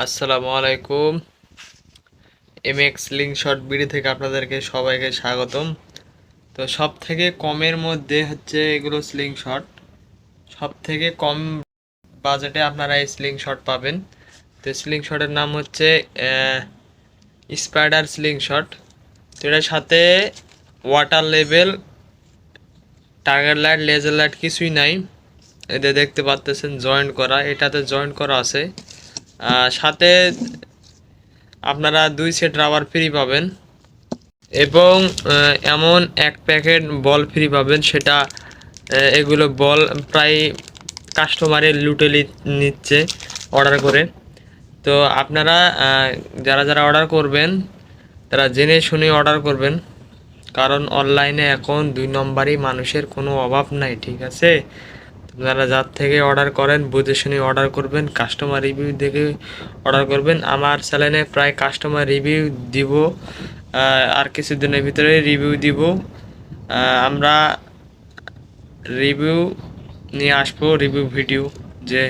আসসালামু আলাইকুম। MX link short BD থেকে আপনাদেরকে সবাইকে স্বাগতম। তো সব থেকে কমের মধ্যে হচ্ছে এগুলো স্লিং শট। সব থেকে কম বাজেটে আপনারা এই স্লিং শট পাবেন। তো স্লিং শটের নাম হচ্ছে স্পাইডার স্লিং শট। তো এটার সাথে water level, target light, laser light কিছুই নাই। এতে দেখতে পাচ্তেছেন জয়েন্ট করা, এটাতে জয়েন্ট করা আছে। সাথে আপনারা 2 সেট রাবার ফ্রি পাবেন এবং এমন এক প্যাকেট বল ফ্রি পাবেন। সেটা এগুলো বল প্রায় কাস্টমারে লুটে নিচ্ছে অর্ডার করে। তো আপনারা যারা যারা অর্ডার করবেন তারা জেনে শুনে অর্ডার করবেন, কারণ অনলাইনে এখন 2 নম্বরই মানুষের কোনো অভাব নাই, ঠিক আছে? আপনারা যার থেকে অর্ডার করেন বুঝে শুনে অর্ডার করবেন, কাস্টমার রিভিউ দেখে অর্ডার করবেন। আমার চ্যানেলে প্রায় কাস্টমার রিভিউ দিব, আর কিছুদিনের ভিতরে রিভিউ দিব। আমরা রিভিউ নিয়ে আসবো, রিভিউ ভিডিও, যে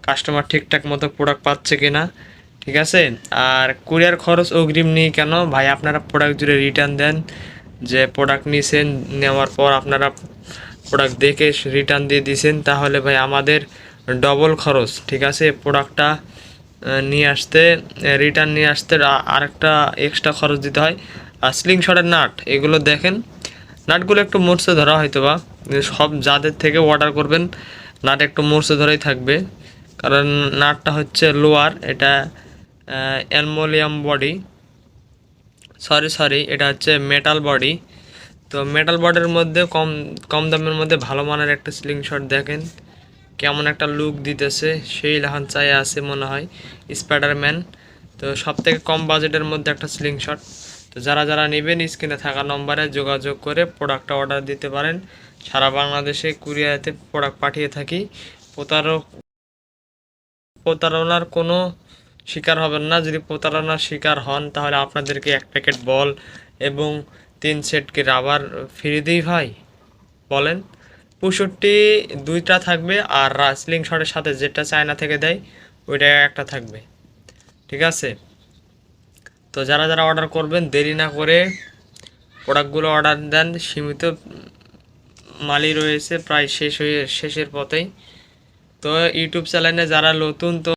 কাস্টমার ঠিকঠাক মতো প্রোডাক্ট পাচ্ছে কিনা, ঠিক আছে? আর কুরিয়ার খরচ অগ্রিম নিয়ে কেন ভাই? আপনারা প্রোডাক্ট জুড়ে রিটার্ন দেন, যে প্রোডাক্ট নিয়েছেন, নেওয়ার পর আপনারা প্রোডাক্ট দেখে রিটার্ন দিয়ে দিয়েছেন, তাহলে ভাই আমাদের ডবল খরচ, ঠিক আছে? প্রোডাক্টটা নিয়ে আসতে, রিটার্ন নিয়ে আসতে আরেকটা এক্সট্রা খরচ দিতে হয়। আর স্লিং শটের নাট এগুলো দেখেন, নাটগুলো একটু মোর্সে ধরা হয়তো বা, সব যাদের থেকে অর্ডার করবেন নাট একটু মোর্সে ধরেই থাকবে, কারণ নাটটা হচ্ছে লোয়ার, এটা অ্যালুমিনিয়াম বডি, সরি এটা হচ্ছে মেটাল বডি। তো মেটাল বডির মধ্যে কম কম দামের মধ্যে ভালো মানের একটা স্লিং শট দেখেন কেমন একটা লুক দিতেছে, সেই লাহান চাই আছে মনে হয় স্পাইডারম্যান। তো সব থেকে কম বাজেটের মধ্যে একটা স্লিং শট। তো যারা যারা নেবেন স্ক্রিনে থাকা নম্বরে যোগাযোগ করে প্রোডাক্টটা অর্ডার দিতে পারেন। সারা বাংলাদেশে কুরিয়ারে প্রোডাক্ট পাঠিয়ে থাকি। প্রতারণার কোনো শিকার হবেন না। যদি প্রতারণার শিকার হন তাহলে আপনাদেরকে 1 প্যাকেট বল এবং 3 সেট কি রাবার ফ্রি দিই ভাই, বলেন? 65 2টা থাকবে, আর স্লিং শটের সাথে যেটা চায়না থেকে দেয় ওইটা একটা থাকবে, ঠিক আছে? তো যারা যারা অর্ডার করবেন দেরি না করে প্রোডাক্টগুলো অর্ডার দেন। সীমিত মালই রয়েছে, প্রায় শেষের পথেই। তো ইউটিউব চ্যানেলে যারা নতুন, তো